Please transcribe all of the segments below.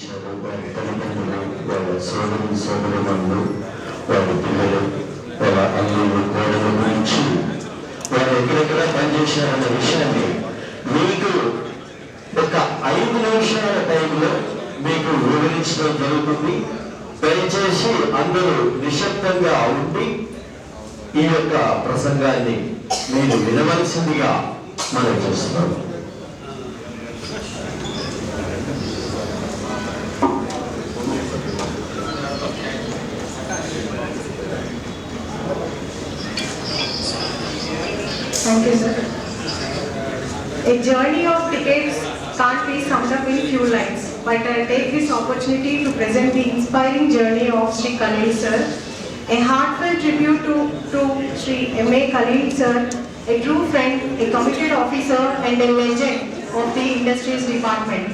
అందించారు. వారి తల్లిదండ్రులు, వాళ్ళ సోదరులు సోదరులు, వాళ్ళ పిల్లలు, వాళ్ళ అల్లుళ్ళు కోడల గురించి వాళ్ళు ఎక్కడెక్కడ పనిచేశారన్న విషయాన్ని మీకు ఒక 5 నిమిషాల టైంలో మీకు వివరించడం జరుగుతుంది. దయచేసి అందరూ నిశ్శబ్దంగా ఉండి ఈ యొక్క ప్రసంగాన్ని మీరు వినవలసిందిగా మనం చూస్తున్నాం. Thank you, sir. A journey of decades can't be summed up in few lines, but I take this opportunity to present the inspiring journey of Sri Kaleel sir, a heartfelt tribute to Sri M.A. Kaleel sir, a true friend, a committed officer and a legend of the industries department.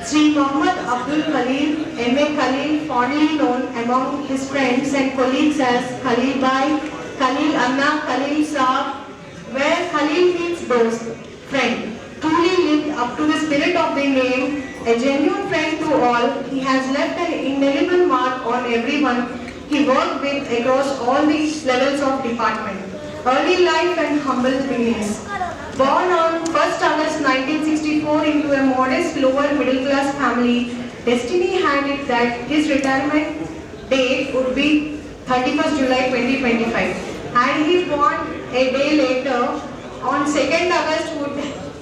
Sri Muhammad Abdul Kaleel, M.A. Kaleel, fondly known among his friends and colleagues as Kaleel Bhai, Kaleel Anna, Kaleel Saab, where Kaleel means dost, friend, truly lived up to the spirit of the name, a genuine friend to all. He has left an indelible mark on everyone he worked with across all the levels of department. Early life and humble beginnings. Born on 1st August 1964 into a modest lower middle class family, destiny had it that his retirement date would be 31st July 2025. Had he born a day later, on 2nd August,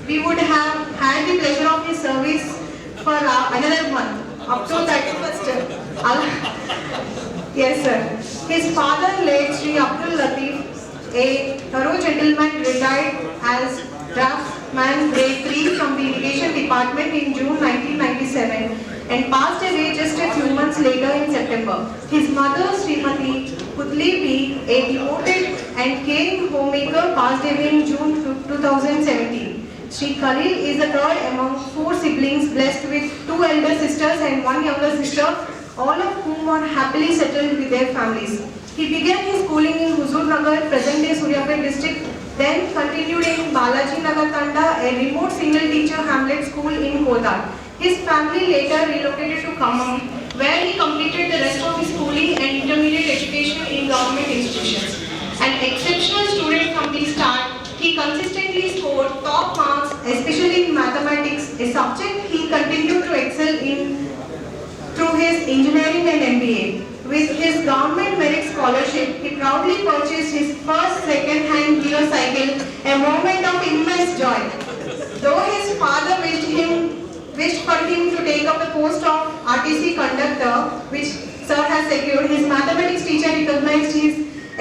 we would have had the pleasure of his service for another month, up to 31st. Yes, sir. His father, late Sri Abdul Latif, a thorough gentleman, retired as draftsman grade 3 from the irrigation department in June 1997 and passed away just a few months later in September. His mother, Srimati Putli B, a devoted and caring homemaker, passed away in June 2017. Sri Kaleel is the third among 4 siblings, blessed with 2 elder sisters and 1 younger sister, all of whom are happily settled with their families. He began his schooling in Huzur Nagar, present-day Suryapet district, then continued in Balaji Nagar Tanda, a remote single-teacher hamlet school in Kotar. His family later relocated to Khammam, where he completed the rest of his schooling and intermediate education in government institutions. An exceptional student from the start, he consistently scored top marks, especially in mathematics, a subject he continued to excel in through his engineering and MBA. With his government merit scholarship, he proudly purchased his first second-hand gear cycle, a moment of immense joy. Though his father wished for him to take up the post of RTC conductor, which sir has secured, his mathematics teacher recognized his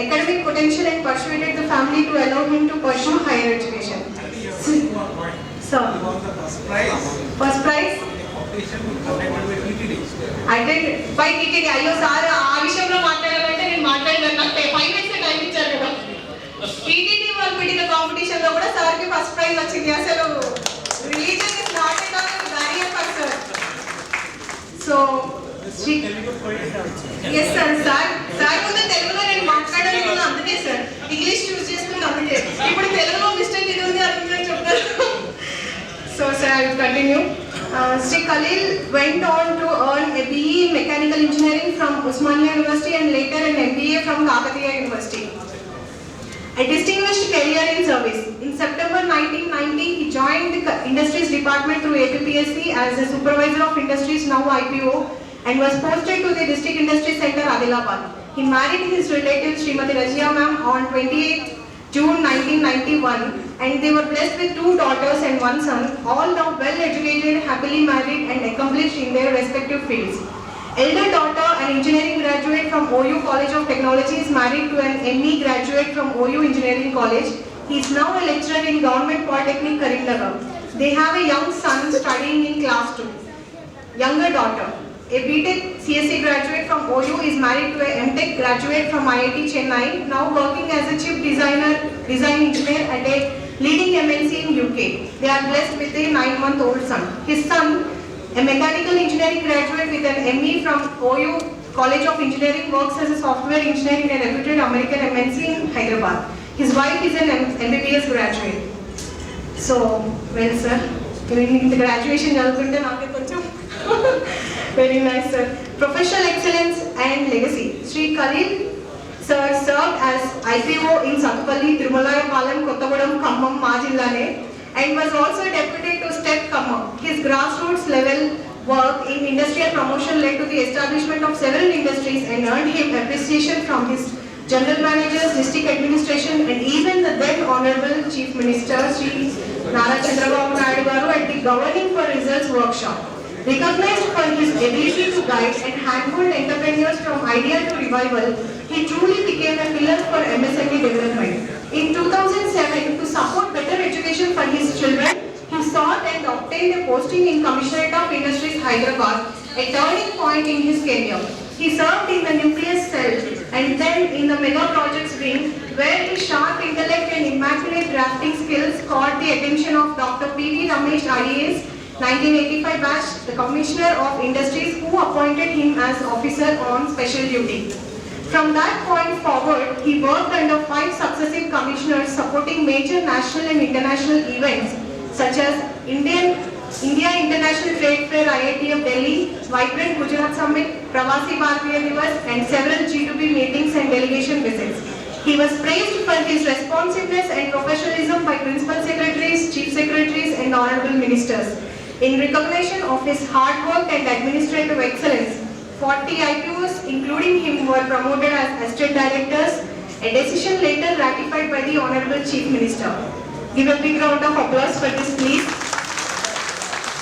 academic potential and persuaded the family to allow him to pursue higher education. Sir, first prize? Attended by TTD. అయ్యో sir ఆ విషయంలో మాట్లాడాలంటే నేను మాట్లాడలేను. నాకు 5 minutes time ఇచ్చారు కదా. TTD వాళ్ళు పెట్టిన కాంపిటీషన్ లో కూడా సార్ కి ఫస్ట్ ప్రైజ్ వచ్చింది. అసలు religion is not at all barrier for sir. So yes sir sir ముందు తెలుగులో నేను మాట్లాడలేదు, అందుకే సార్ ఇంగ్లీష్ చూస్ చేసుకుని అందుకే ఇప్పుడు తెలుగులో మిస్టేక్ ఇది ఉంది అందుకే చెప్తాను. So sir, I will continue. Sri Kaleel went on to earn a BE in Mechanical Engineering from Osmania University and later an MBA from Kakatiya University. A distinguished career in service. In September 1990, he joined the Industries Department through APPSC as a Supervisor of Industries, now IPO, and was posted to the District Industry Center, Adilabad. He married his relative Srimati Rajia ma'am on 28th June 1991, and they were blessed with 2 daughters and 1 son, all now well educated, happily married and accomplished in their respective fields. Elder daughter, an engineering graduate from OU College of Technology, is married to an ME graduate from OU Engineering College. He is now a lecturer in Government Polytechnic, Karimnagar. They have a young son studying in class 2. Younger daughter, a BTech CSE graduate from OU, is married to a MTech graduate from IIT Chennai, now working as a chip design engineer at a leading MNC in UK. They are blessed with a 9-month-old son. His son, a mechanical engineering graduate with an ME from OU College of Engineering, works as a software engineer in a reputed American MNC in Hyderabad. His wife is an MBBS graduate. So, well sir, in the graduation, Very nice, sir. Professional excellence and legacy. Sri Kaleel, sir, served as IPO in Sakupalli, Tirumalayapalam, Kottagudem, Khammam, Majillane, and was also deputed to STEP Khammam. His grassroots level work in industrial promotion led to the establishment of several industries and earned him appreciation from his general managers, district administration, and even the then Honorable Chief Minister, Sri Nara Chandrababu Naidu Garu, at the Governing for Results workshop. Recognized for his ability to guide and handhold entrepreneurs from idea to revival, he truly became a pillar for MSME development. In 2007, to support better education for his children, he sought and obtained a posting in Commissionerate of Industries, Hyderabad, a turning point in his career. He served in the nucleus cell and then in the mega projects wing, where his sharp intellect and immaculate drafting skills caught the attention of Dr. P.V. Ramesh IAS, 1985 batch, the Commissioner of Industries, who appointed him as officer on special duty. From that point forward, he worked under 5 successive commissioners supporting major national and international events such as India International Trade Fair IIT of Delhi, Vibrant Gujarat Summit, Pravasi Bharatiya Divas, and several G2B meetings and delegation visits. He was praised for his responsiveness and professionalism by principal secretaries, chief secretaries, and honorable ministers. In recognition of his hard work and administrative excellence, 40 IPOs, including him, were promoted as estate directors, a decision later ratified by the Honorable Chief Minister. Give a big round of applause for this, please.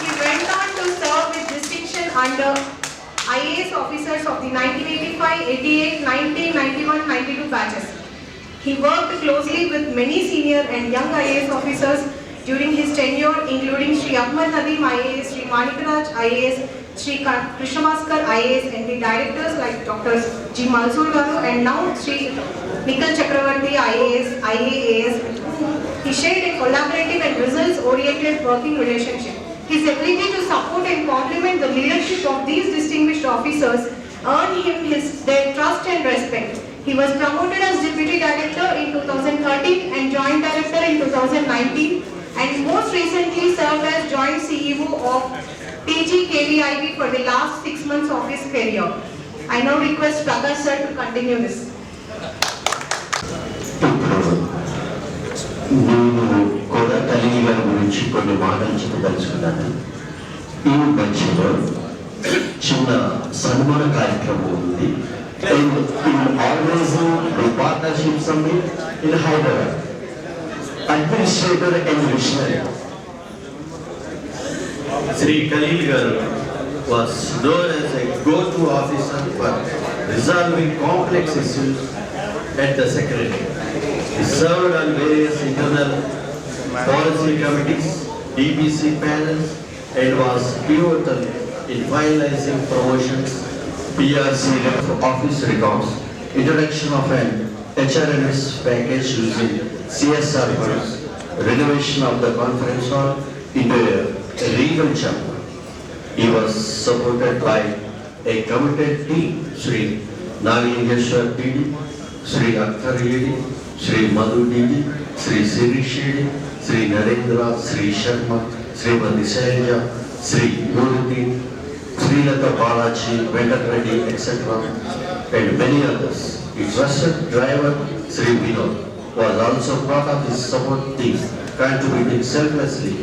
He went on to serve with distinction under IAS officers of the 1985, 88, 90, 91, 92 batches. He worked closely with many senior and young IAS officers during his tenure, including Sri Ahmad Nadeem IAS, Sri Manikaraj IAS, Sri Krishnamaskar IAS, and the directors like Dr. G. Malsoor Garu and now Sri Nikhil Chakravarti IAS. He shared a collaborative and results-oriented working relationship. His ability to support and complement the leadership of these distinguished officers earned him their trust and respect. He was promoted as Deputy Director in 2013 and Joint Director in 2019, and most recently served as Joint CEO of TGKVIB for the last 6 months of his career. I now request Prakash sir to continue this. నేను కూడా కలిగి గారి గురించి కొన్ని మాటలు చెప్పదలుచుకున్నాను. ఈ మధ్యలో చిన్న సన్మాన కార్యక్రమం ఉంది. Organizing the partnership summit in Hyderabad. Administrator and visionary. Sri Kaleel Garu was known as a go-to officer for resolving complex issues at the Secretariat. He served on various internal policy committees, DBC panels, and was pivotal in finalizing promotions, PRC office records, introduction of an HRMS package using CSR funds, renovation of the conference hall into a regal chamber. He was supported by a committed team, Sri Nagengeshwar PD, Sri Akhtar Yedi, Sri Madhu DD, Sri Sirish Yedi, Sri Narendra, Sri Sharma, Sri Mati Sailja, Sri Nuruddin, Sri Lata Balaji, Venkat Reddy, etc. and many others. His trusted driver, Sri Vinod, was also part of his support team, contributing selflessly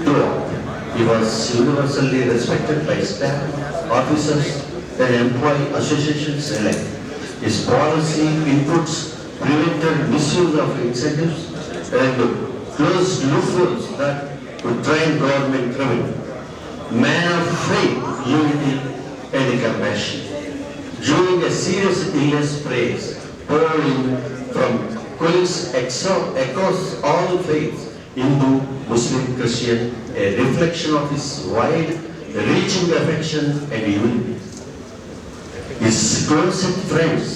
throughout. He was universally respected by staff, officers, and employee associations alike. His policy inputs prevented misuse of incentives and closed loopholes that would drain government revenue. Man of faith, unity, and compassion. During a serious illness, praise poured in from colleagues across all faiths, Hindu, Muslim, Christian, a reflection of his wide-reaching affection and unity. His closest friends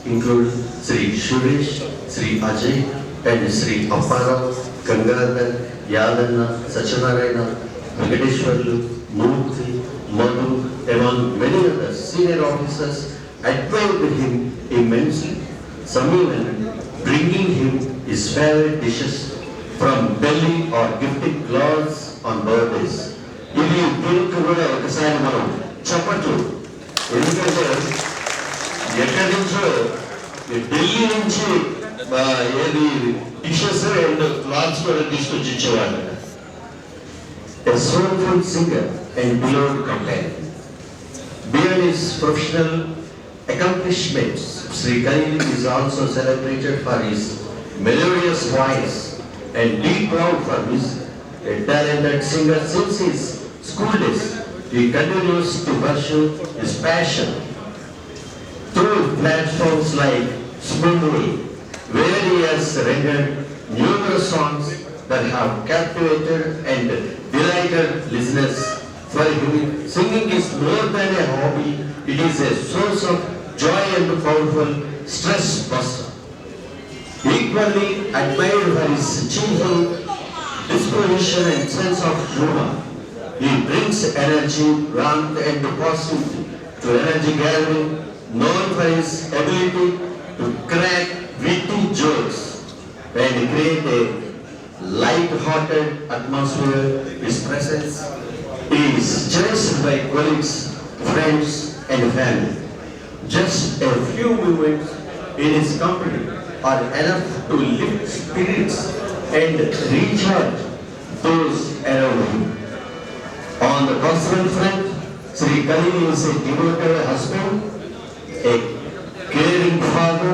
include Sri Suresh, Sri Ajay, and Sri Appara, Gangadhar, Yadanna, Sachanarayana, Venkateshwarlu, Murthy, Madhu, among many other senior officers admired him immensely. Some even bringing him his favorite dishes from Delhi or gifting clothes on birthdays. ఇది దీనికి కూడా ఒకసారి మనం చప్పట్లు. ఎందుకంటే ఎక్కడి నుంచో ఢిల్లీ నుంచి ఏది డిషెస్ అండ్ క్లాత్స్ కూడా తీసుకొచ్చి ఇచ్చేవాళ్ళు. A soulful singer and beloved companion. Beyond his professional accomplishments, Sri Kaleel is also celebrated for his melodious voice and deep love for music. A talented singer since his school days, he continues to pursue his passion through platforms like Spoonful, where he has rendered numerous songs that have captivated and delighted listeners. For him, singing is more than a hobby, it is a source of joy and powerful stress buster. Equally admired for his cheerful disposition and sense of humor, he brings energy, warmth and positivity to energy gathering, known for his ability to crack witty jokes and create a light-hearted atmosphere. His presence is cherished by colleagues, friends and family. Just a few moments in his company are enough to lift spirits and recharge those around him. On the personal front, Sri Kaleel is a devoted husband, a caring father,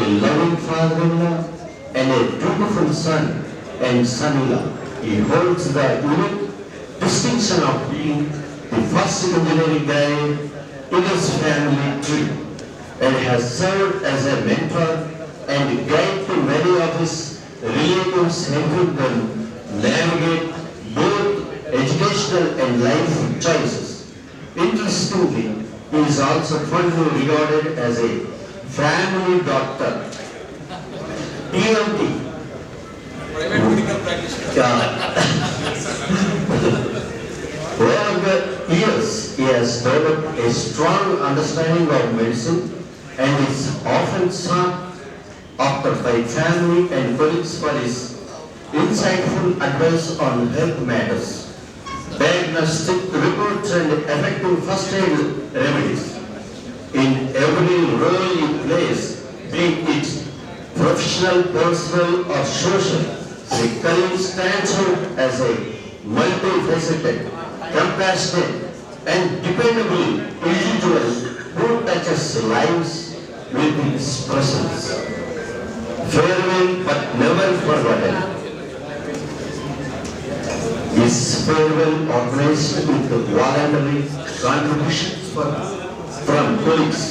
a loving father-in-law, and a dutiful son and son-in-law. He holds the unique distinction of being the first engineering guide in his family tree and has served as a mentor and guide to many of his relatives, helping them navigate both educational and life choices. Interestingly, he is also fondly regarded as a family doctor. EMT. Over the years, he has developed a strong understanding of medicine and is often sought after by family and colleagues for his insightful advice on health matters, diagnostic reports and effective first aid remedies. In every role he plays, be it professional, personal or social, Sri Kaleel stands out as a multifaceted, compassionate and dependable individual who touches lives with his presence. Farewell but never forgotten. His farewell organized with voluntary contributions from colleagues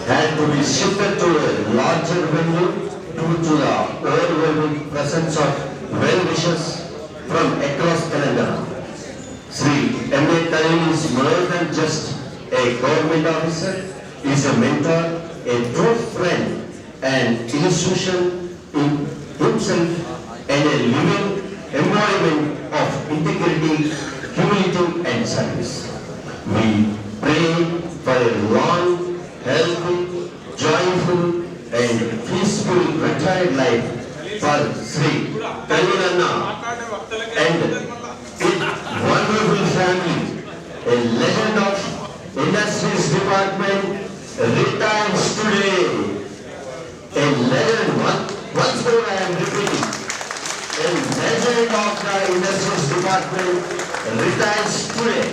had to be shifted to a larger venue due to the overwhelming presence of well-wishers from across Telangana. Sri M.A. Kaleel is more than just a government officer, he is a mentor, a true friend and institution in himself and a living embodiment of integrity, humility and service. We pray for a long, healthy, joyful and peaceful retired life for Sri Kaleel Anna and his wonderful family. A legend of Industries Department retires today. A legend, once more I am repeating, a legend of the Industries Department retires today.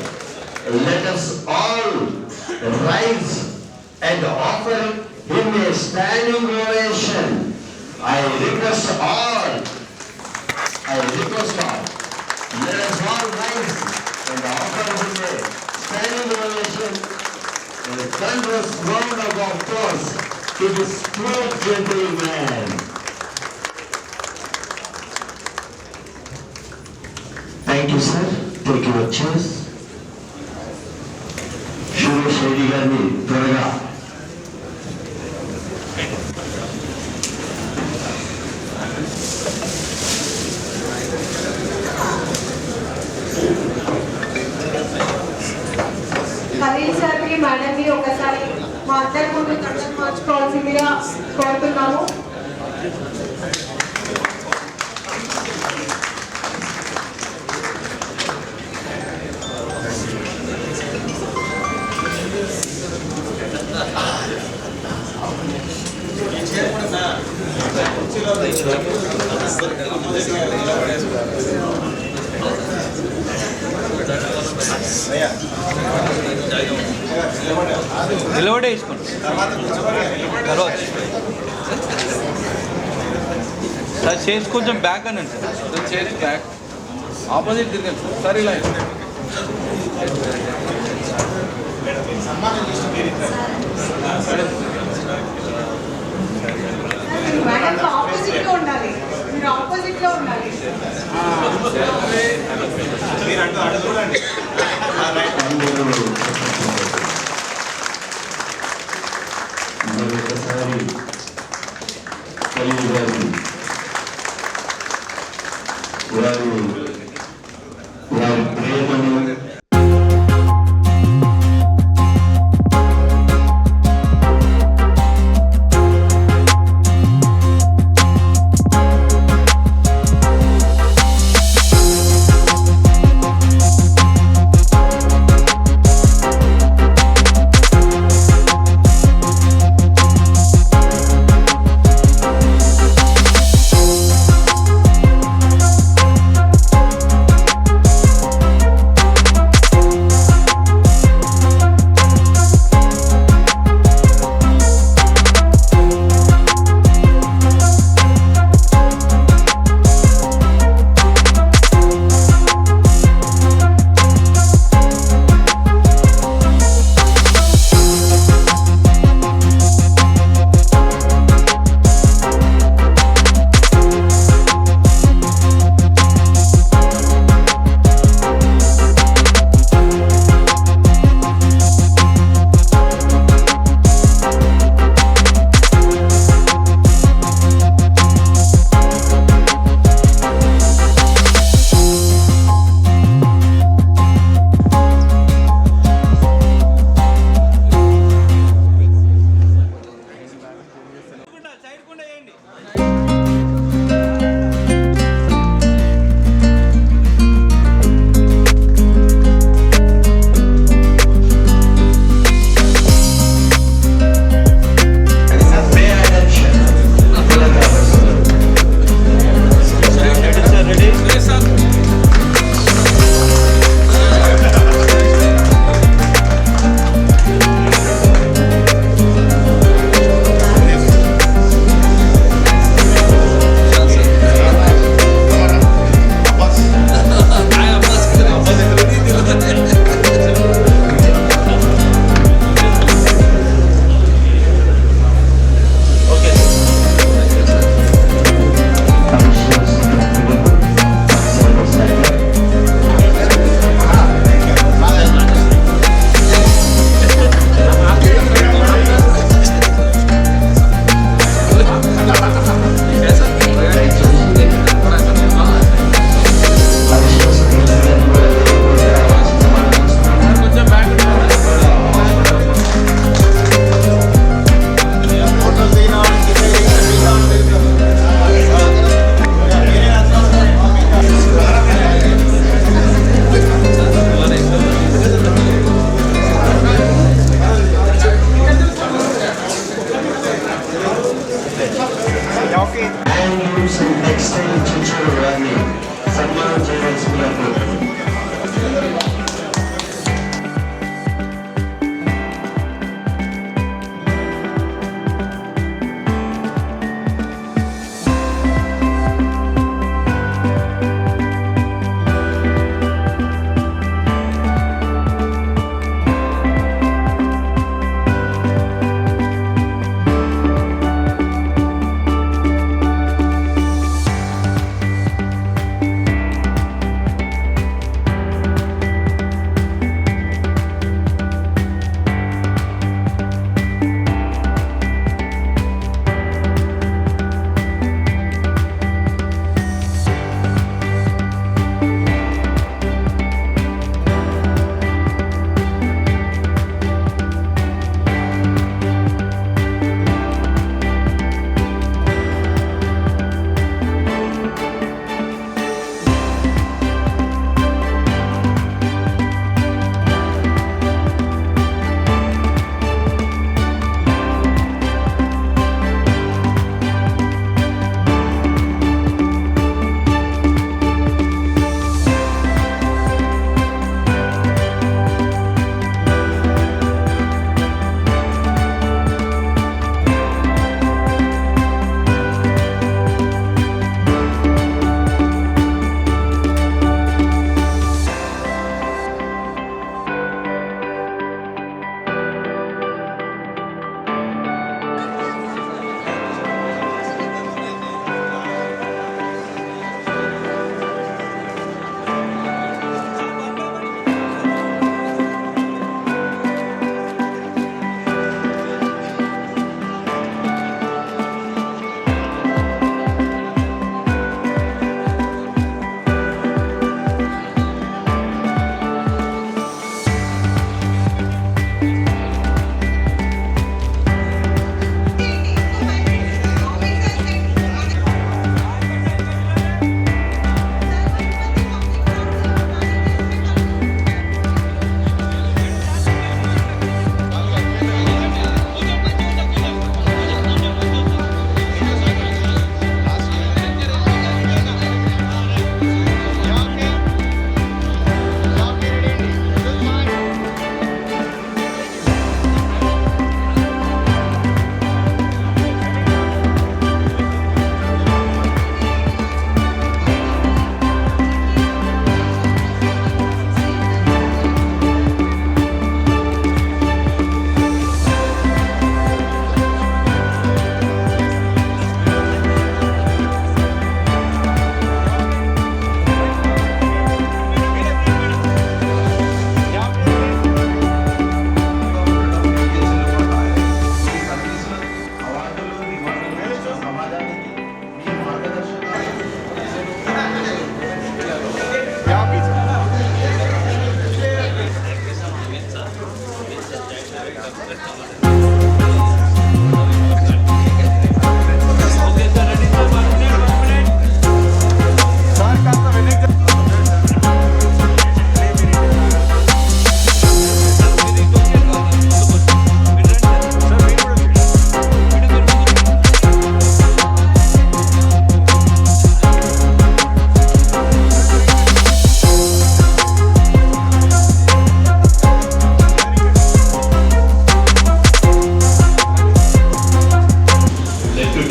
Let us all rise and offer him a standing ovation. I request all, let us all rise and offer him a standing ovation and a thunderous round of applause to this poor gentleman. Thank you, sir. Take your chairs. Suresh Reddy గారిని త్వరగా Kaleel sir కి madam ని ఒకసారి మాట్లాడుకుంటూ కన్షన్ మార్చుకోవాల్సిందిగా కోరుతున్నాము. నిలబడే వేసుకోండి తర్వాత సార్ చేసి కొంచెం బ్యాక్ అనండి సార్ చేసి బ్యాక్ ఆపోజిట్ తిరగండి సార్ ఇలా మేడం ఆపోజిట్ లో ఉండాలి, మీరు ఆపోజిట్ లో ఉండాలి. మరొకసారి ఖలీల్ గారు వారి ప్రేమను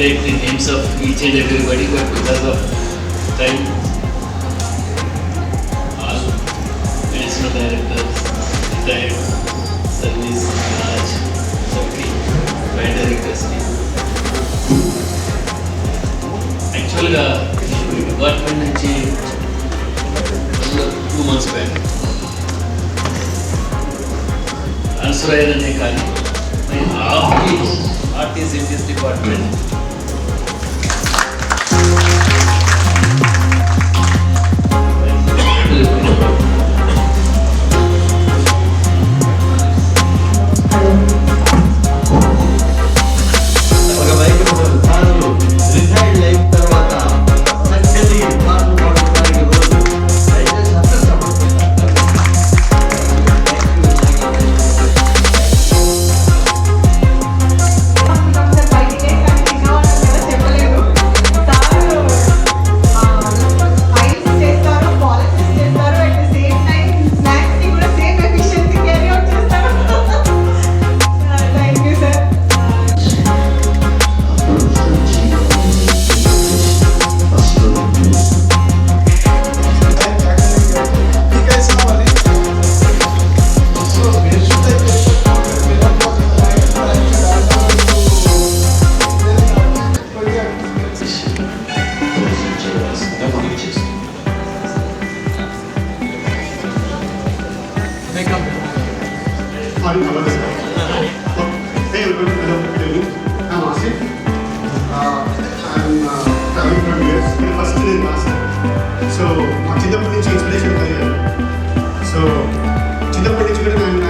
Take the names of each and everybody, but because of time, all additional directors, retired service, Raj, Sakri, joint directors. Actually, department నుంచి 2 months back ట్రాన్స్ఫర్ అయ్యారనే కానీ RTC in this department. Hey everyone, hello, I'm Asif. I'm traveling from US. I'm first in Master. So, మా చిన్నప్పటి నుంచి inspiration కలిగాను. So చిన్నప్పటి నుంచి కూడా నేను